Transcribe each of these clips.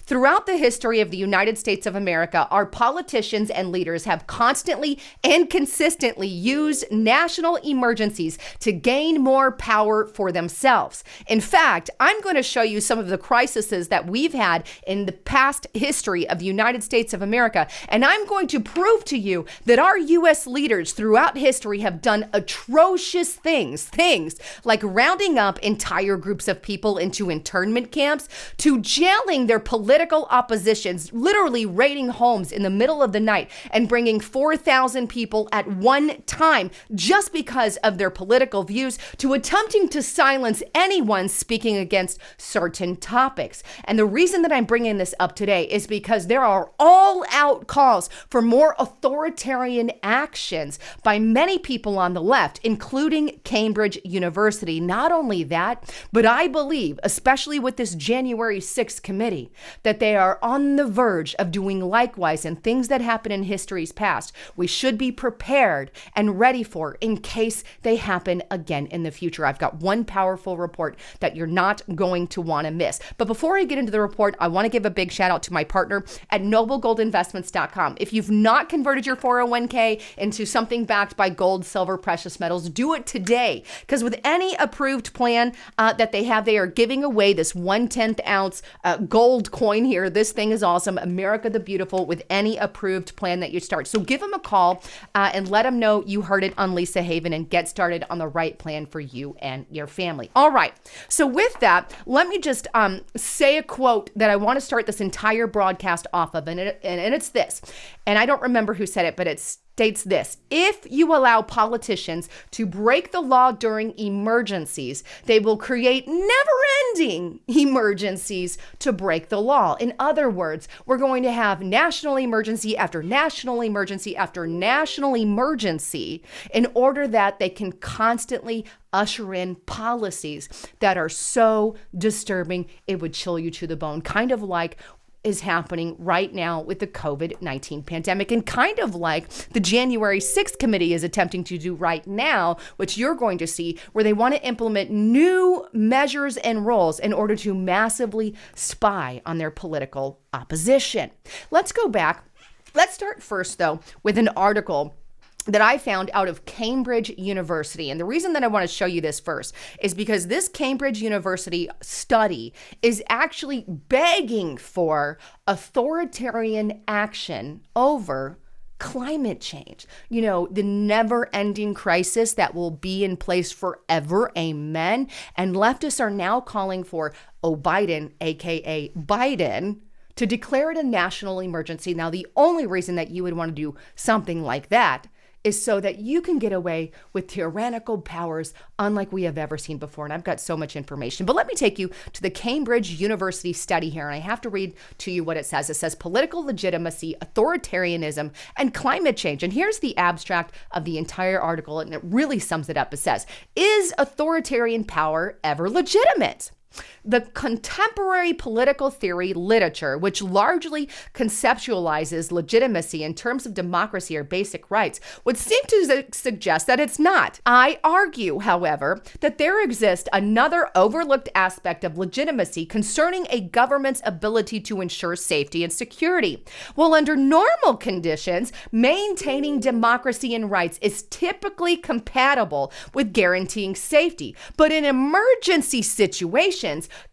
Throughout the history of the United States of America, our politicians and leaders have constantly and consistently used national emergencies to gain more power for themselves. In fact, I'm going to show you some of the crises that we've had in the past history of the United States of America, and I'm going to prove to you that our U.S. leaders throughout history have done atrocious things like rounding up entire groups of people into internment camps, to jailing their political oppositions, literally raiding homes in the middle of the night and bringing 4,000 people at one time just because of their political views, to attempting to silence anyone speaking against certain topics. And the reason that I'm bringing this up today is because there are all-out calls for more authoritarian actions by many people on the left, including Cambridge University. Not only that, but I believe, especially with this January 6th committee, that they are on the verge of doing likewise, and things that happen in history's past, we should be prepared and ready for in case they happen again in the future. I've got one powerful report that you're not going to want to miss. But before I get into the report, I want to give a big shout out to my partner at noblegoldinvestments.com. If you've not converted your 401k into something backed by gold, silver, precious metals, do it today. Because with any approved plan that they have, they are giving away this 1/10 ounce gold coin here. This thing is awesome. America the Beautiful, with any approved plan that you start. So give them a call and let them know you heard it on Lisa Haven and get started on the right plan for you and your family. All right. So with that, let me just say a quote that I want to start this entire broadcast off of. And it's this. And I don't remember who said it, but it's states this: if you allow politicians to break the law during emergencies, they will create never-ending emergencies to break the law. In other words, we're going to have national emergency after national emergency after national emergency in order that they can constantly usher in policies that are so disturbing it would chill you to the bone, kind of like is happening right now with the COVID-19 pandemic, and kind of like the January 6th committee is attempting to do right now, which you're going to see, where they want to implement new measures and rules in order to massively spy on their political opposition. Let's go back. Let's start first, though, with an article that I found out of Cambridge University. And the reason that I want to show you this first is because this Cambridge University study is actually begging for authoritarian action over climate change. You know, the never-ending crisis that will be in place forever. Amen. And leftists are now calling for Biden, aka Biden, to declare it a national emergency. Now, the only reason that you would want to do something like that is so that you can get away with tyrannical powers unlike we have ever seen before. And I've got so much information. But let me take you to the Cambridge University study here. And I have to read to you what it says. It says political legitimacy, authoritarianism, and climate change. And here's the abstract of the entire article. And it really sums it up. It says, is authoritarian power ever legitimate? The contemporary political theory literature, which largely conceptualizes legitimacy in terms of democracy or basic rights, would seem to suggest that it's not. I argue, however, that there exists another overlooked aspect of legitimacy concerning a government's ability to ensure safety and security. Well, under normal conditions, maintaining democracy and rights is typically compatible with guaranteeing safety. But in emergency situations,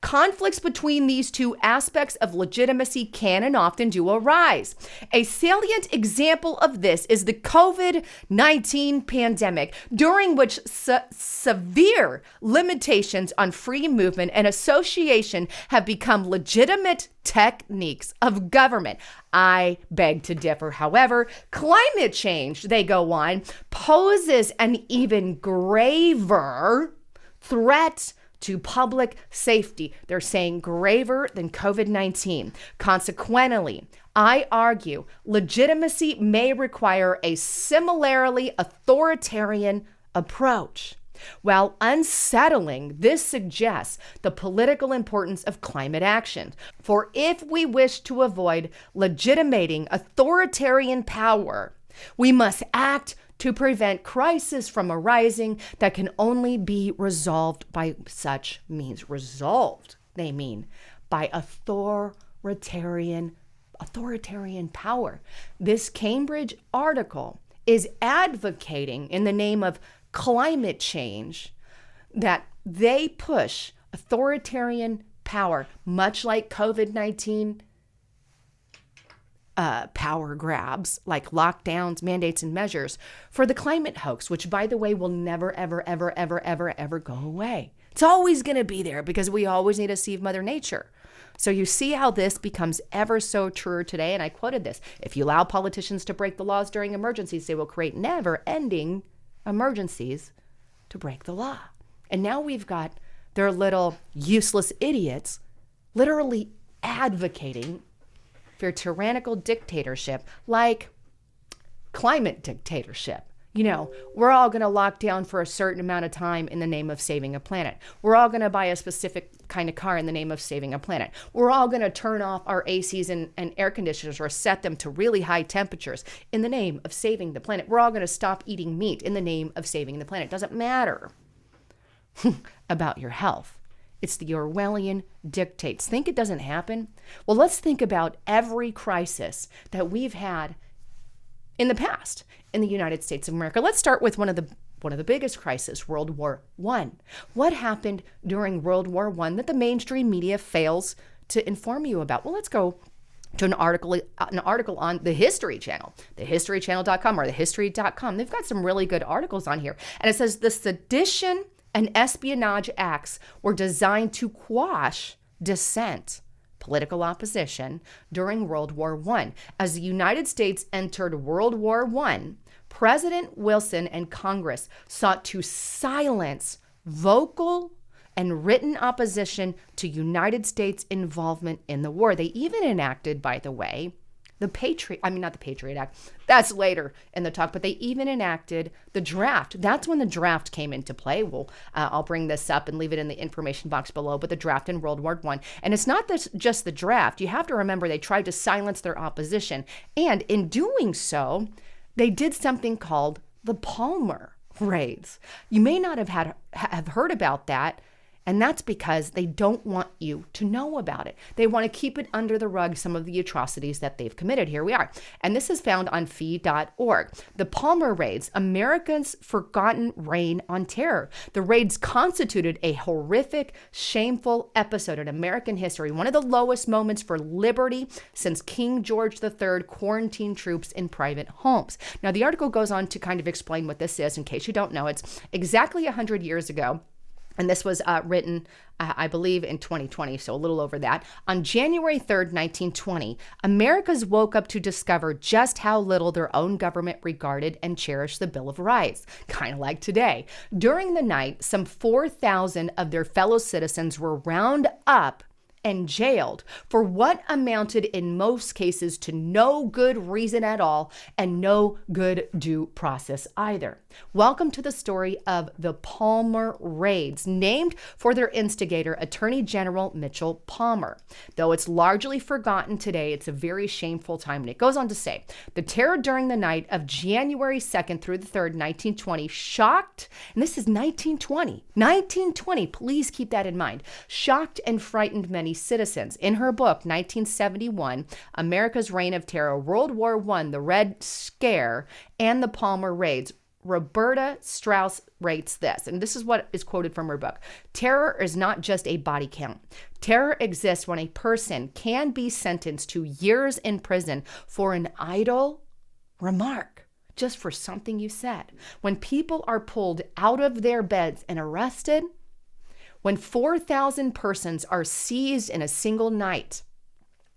conflicts between these two aspects of legitimacy can and often do arise. A salient example of this is the COVID-19 pandemic, during which severe limitations on free movement and association have become legitimate techniques of government. I beg to differ. However, climate change, they go on, poses an even graver threat to public safety. They're saying graver than COVID-19. Consequently, I argue legitimacy may require a similarly authoritarian approach. While unsettling, this suggests the political importance of climate action. For if we wish to avoid legitimating authoritarian power, we must act to prevent crisis from arising that can only be resolved by such means. Resolved, they mean, by authoritarian authoritarian power. This Cambridge article is advocating in the name of climate change that they push authoritarian power, much like COVID-19 power grabs, like lockdowns, mandates, and measures for the climate hoax, which, by the way, will never, ever, ever, ever, ever, ever go away. It's always going to be there because we always need to save Mother Nature. So you see how this becomes ever so truer today. And I quoted this: if you allow politicians to break the laws during emergencies, they will create never-ending emergencies to break the law. And now we've got their little useless idiots literally advocating for tyrannical dictatorship, like climate dictatorship. You know, we're all going to lock down for a certain amount of time in the name of saving a planet. We're all going to buy a specific kind of car in the name of saving a planet. We're all going to turn off our ACs and air conditioners or set them to really high temperatures in the name of saving the planet. We're all going to stop eating meat in the name of saving the planet. It doesn't matter about your health. It's the Orwellian dictates. Think it doesn't happen? Well, let's think about every crisis that we've had in the past in the United States of America. Let's start with one of the biggest crises, World War I. What happened during World War I that the mainstream media fails to inform you about? Well, let's go to an article on the History Channel, thehistorychannel.com or thehistory.com. They've got some really good articles on here. And it says the Sedition and Espionage Acts were designed to quash dissent, political opposition, during World War I. As the United States entered World War I, President Wilson and Congress sought to silence vocal and written opposition to United States involvement in the war. They even enacted, by the way, not the Patriot Act. That's later in the talk, but they even enacted the draft. That's when the draft came into play. Well, I'll bring this up and leave it in the information box below, but the draft in World War I. And it's not just the draft. You have to remember they tried to silence their opposition. And in doing so, they did something called the Palmer raids. You may not have heard about that. And that's because they don't want you to know about it. They want to keep it under the rug, some of the atrocities that they've committed. Here we are. And this is found on fee.org. The Palmer Raids, America's Forgotten Reign on Terror. The raids constituted a horrific, shameful episode in American history, one of the lowest moments for liberty since King George III quarantined troops in private homes. Now, the article goes on to kind of explain what this is, in case you don't know. It's exactly 100 years ago. And this was written, I believe, in 2020, so a little over that. On January 3rd, 1920, Americans woke up to discover just how little their own government regarded and cherished the Bill of Rights, kind of like today. During the night, some 4,000 of their fellow citizens were rounded up and jailed for what amounted in most cases to no good reason at all and no good due process either. Welcome to the story of the Palmer Raids, named for their instigator, Attorney General Mitchell Palmer. Though it's largely forgotten today, it's a very shameful time. And it goes on to say, the terror during the night of January 2nd through the 3rd, 1920, shocked, and this is 1920, please keep that in mind, shocked and frightened many citizens. In her book, 1971, America's Reign of Terror, World War I, the Red Scare, and the Palmer Raids, Roberta Strauss writes this, and this is what is quoted from her book. Terror is not just a body count. Terror exists when a person can be sentenced to years in prison for an idle remark, just for something you said. When people are pulled out of their beds and arrested, when 4,000 persons are seized in a single night,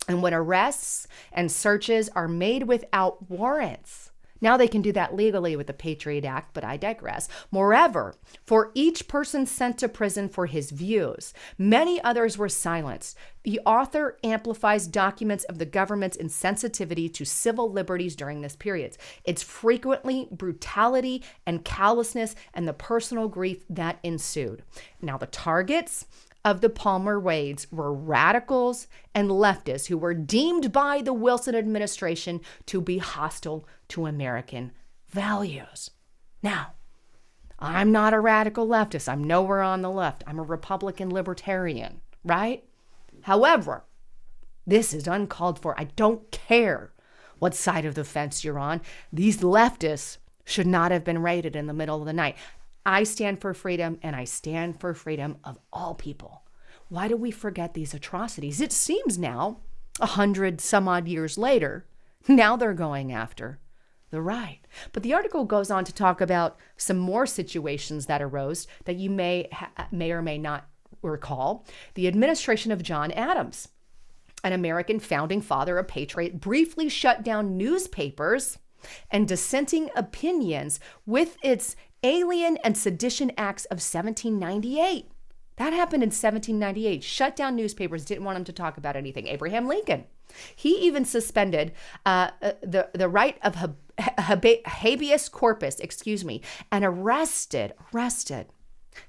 and when arrests and searches are made without warrants. Now they can do that legally with the Patriot Act, but I digress. Moreover, for each person sent to prison for his views, many others were silenced. The author amplifies documents of the government's insensitivity to civil liberties during this period. It's frequently brutality and callousness and the personal grief that ensued. Now the targets of the Palmer Raids were radicals and leftists who were deemed by the Wilson administration to be hostile to American values. Now, I'm not a radical leftist. I'm nowhere on the left. I'm a Republican libertarian, right? However, This is uncalled for. I don't care what side of the fence you're on. These leftists should not have been raided in the middle of the night. I stand for freedom, and I stand for freedom of all people. Why do we forget these atrocities? It seems now, 100 some odd years later, now they're going after the right. But the article goes on to talk about some more situations that arose that you may or may not recall. The administration of John Adams, an American founding father, a patriot, briefly shut down newspapers and dissenting opinions with its Alien and Sedition Acts of 1798. That happened in 1798. Shut down newspapers, didn't want them to talk about anything. Abraham Lincoln, he even suspended the right of habeas corpus, and arrested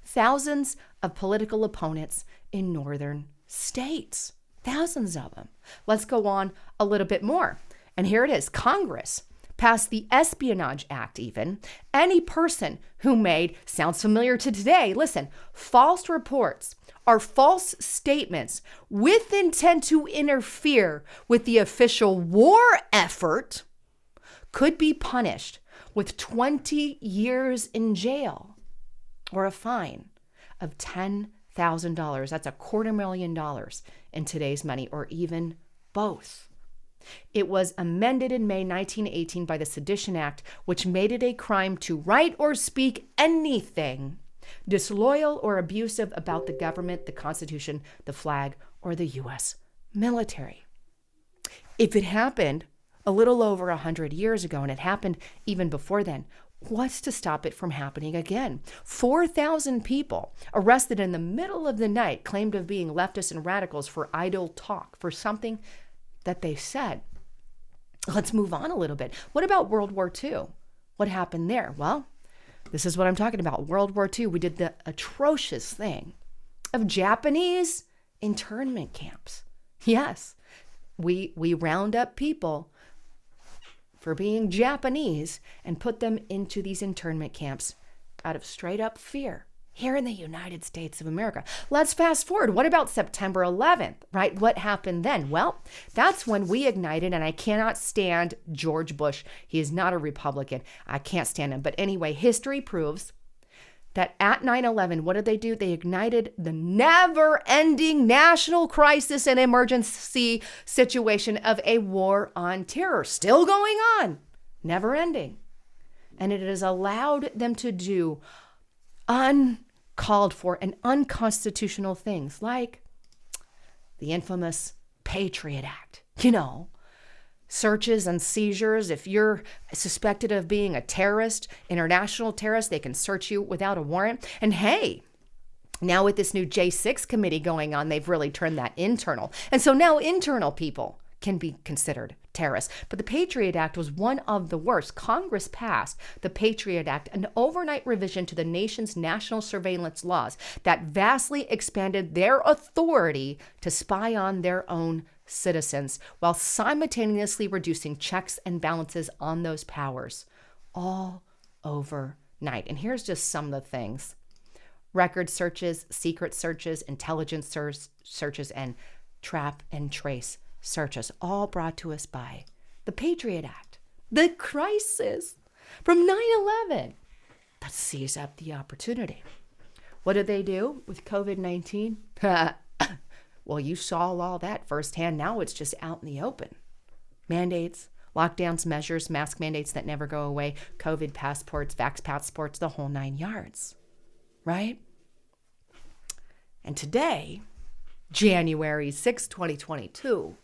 thousands of political opponents in northern states. Thousands of them. Let's go on a little bit more. And here it is. Congress passed the Espionage Act even. Any person who made, sounds familiar to today, listen, false reports or false statements with intent to interfere with the official war effort could be punished with 20 years in jail or a fine of $10,000. That's $250,000 in today's money, or even both. It was amended in May 1918 by the Sedition Act, which made it a crime to write or speak anything disloyal or abusive about the government, the Constitution, the flag, or the U.S. military. If it happened a little over 100 years ago, and it happened even before then, what's to stop it from happening again? 4,000 people arrested in the middle of the night claimed of being leftists and radicals for idle talk, for something that they said. Let's move on a little bit. What about World War II? What happened there? Well, this is what I'm talking about. World War II, we did the atrocious thing of Japanese internment camps. Yes, we round up people for being Japanese and put them into these internment camps out of straight up fear here in the United States of America. Let's fast forward. What about September 11th, right? What happened then? Well, that's when we ignited, and I cannot stand George Bush. He is not a Republican. I can't stand him. But anyway, history proves that at 9/11, what did they do? They ignited the never-ending national crisis and emergency situation of a war on terror. Still going on. Never ending. And it has allowed them to do uncalled for and unconstitutional things like the infamous Patriot Act. Searches and seizures. If you're suspected of being a terrorist, international terrorist, they can search you without a warrant. And hey, now with this new J6 committee going on, they've really turned that internal. And so now internal people can be considered terrorists. But the Patriot Act was one of the worst. Congress passed the Patriot Act, an overnight revision to the nation's national surveillance laws that vastly expanded their authority to spy on their own citizens while simultaneously reducing checks and balances on those powers, all overnight. And here's just some of the things: record searches, secret searches, intelligence searches, and trap and trace searches, all brought to us by the Patriot Act. The crisis from 9/11. Let's seize up the opportunity. What did they do with COVID-19? Well, you saw all that firsthand. Now it's just out in the open. Mandates, lockdowns, measures, mask mandates that never go away, COVID passports, vax passports, the whole 9 yards, right? And today, January 6, 2022,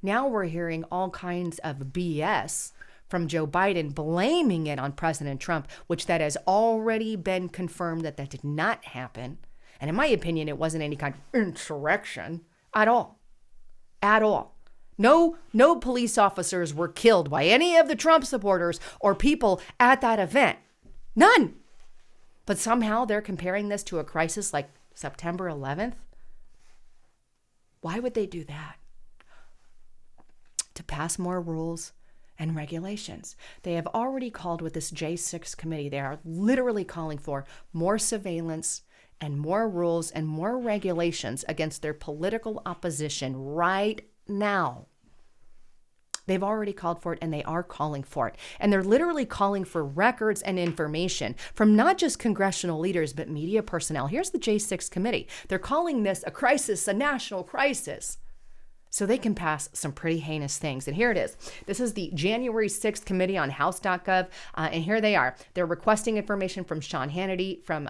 now we're hearing all kinds of BS from Joe Biden, blaming it on President Trump, which that has already been confirmed that did not happen. And in my opinion, it wasn't any kind of insurrection at all. At all. No police officers were killed by any of the Trump supporters or people at that event. None. But somehow they're comparing this to a crisis like September 11th. Why would they do that? To pass more rules and regulations. They have already called with this J6 committee. They are literally calling for more surveillance and more rules and more regulations against their political opposition right now. They've already called for it, and they are calling for it. And they're literally calling for records and information from not just congressional leaders, but media personnel. Here's the J6 committee. They're calling this a crisis, a national crisis, so they can pass some pretty heinous things. And here it is. This is the January 6th committee on House.gov. And here they are. They're requesting information from Sean Hannity, from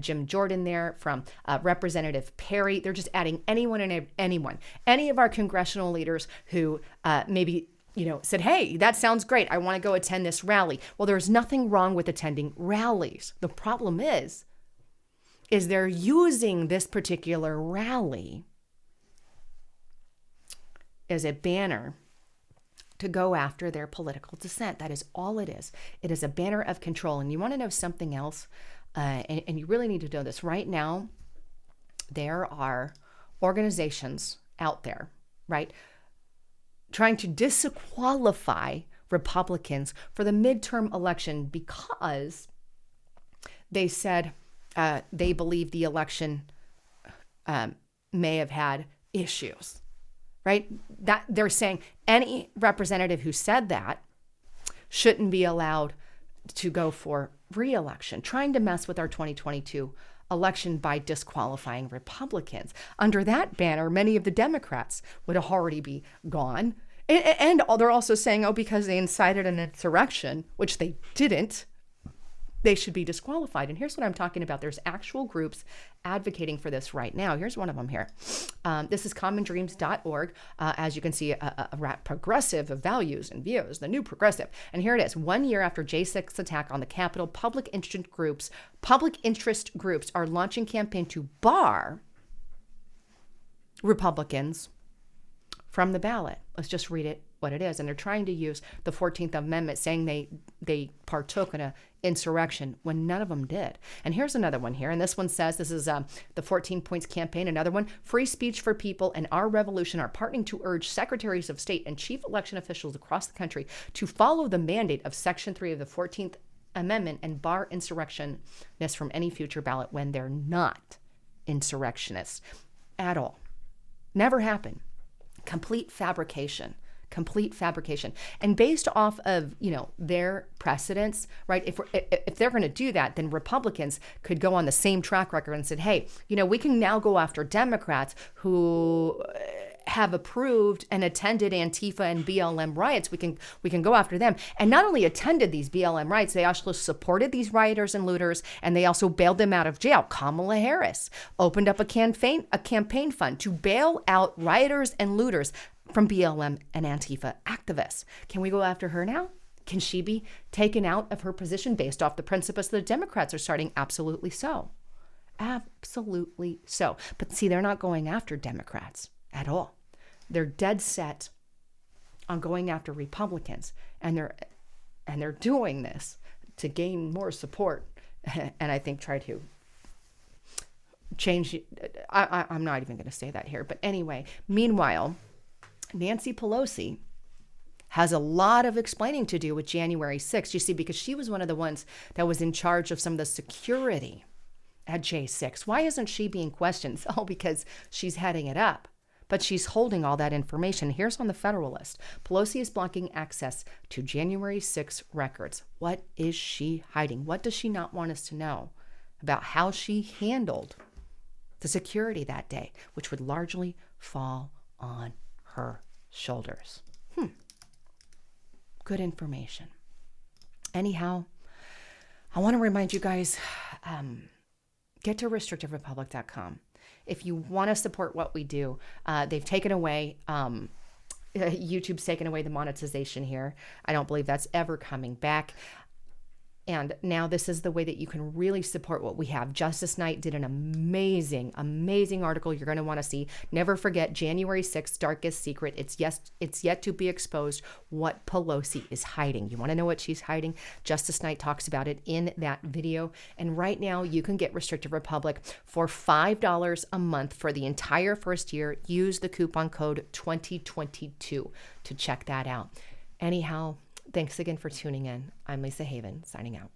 Jim Jordan there, from Representative Perry. They're just adding anyone and anyone. Any of our congressional leaders who maybe said, hey, that sounds great. I want to go attend this rally. Well, there's nothing wrong with attending rallies. The problem is they're using this particular rally as a banner to go after their political dissent. That is all it is. It is a banner of control. And you want to know something else? And you really need to know this. Right now, there are organizations out there, right, trying to disqualify Republicans for the midterm election because they said they believe the election may have had issues. Right? That they're saying any representative who said that shouldn't be allowed to go for re-election, trying to mess with our 2022 election by disqualifying Republicans. Under that banner, many of the Democrats would already be gone. And they're also saying, because they incited an insurrection, which they didn't, they should be disqualified. And here's what I'm talking about. There's actual groups advocating for this right now. Here's one of them here. This is commondreams.org. As you can see, a progressive of values and views, the new progressive. And here it is. 1 year after J6 attack on the Capitol, public interest groups are launching campaign to bar Republicans from the ballot. Let's just read it what it is. And they're trying to use the 14th Amendment, saying they partook in an insurrection when none of them did. And here's another one here. And this one says, this is the 14 Points Campaign. Another one, free speech for people and our revolution are partnering to urge secretaries of state and chief election officials across the country to follow the mandate of Section 3 of the 14th Amendment and bar insurrectionists from any future ballot when they're not insurrectionists at all. Never happened. Complete fabrication. And based off of, their precedents, right? If they're going to do that, then Republicans could go on the same track record and said, hey, we can now go after Democrats who have approved and attended Antifa and BLM riots. We can go after them. And not only attended these BLM riots, they also supported these rioters and looters, and they also bailed them out of jail. Kamala Harris opened up a campaign fund to bail out rioters and looters from BLM and Antifa activists. Can we go after her now? Can she be taken out of her position based off the principles the Democrats are starting? Absolutely so. Absolutely so. But see, they're not going after Democrats at all. They're dead set on going after Republicans, and they're doing this to gain more support, and I think try to change. I'm not even going to say that here, but anyway. Meanwhile, Nancy Pelosi has a lot of explaining to do with January 6th, you see, because she was one of the ones that was in charge of some of the security at J6. Why isn't she being questioned? Oh, because she's heading it up. But she's holding all that information. Here's on the Federalist. Pelosi is blocking access to January 6 records. What is she hiding? What does she not want us to know about how she handled the security that day, which would largely fall on her shoulders? Good information. Anyhow, I want to remind you guys, get to restrictiverepublic.com. If you want to support what we do, they've taken away, YouTube's taken away the monetization here. I don't believe that's ever coming back. And now this is the way that you can really support what we have. Justice Knight did an amazing, amazing article you're going to want to see. Never forget January 6th, darkest secret. It's yet to be exposed what Pelosi is hiding. You want to know what she's hiding? Justice Knight talks about it in that video. And right now you can get Restrictive Republic for $5 a month for the entire first year. Use the coupon code 2022 to check that out. Anyhow, thanks again for tuning in. I'm Lisa Haven, signing out.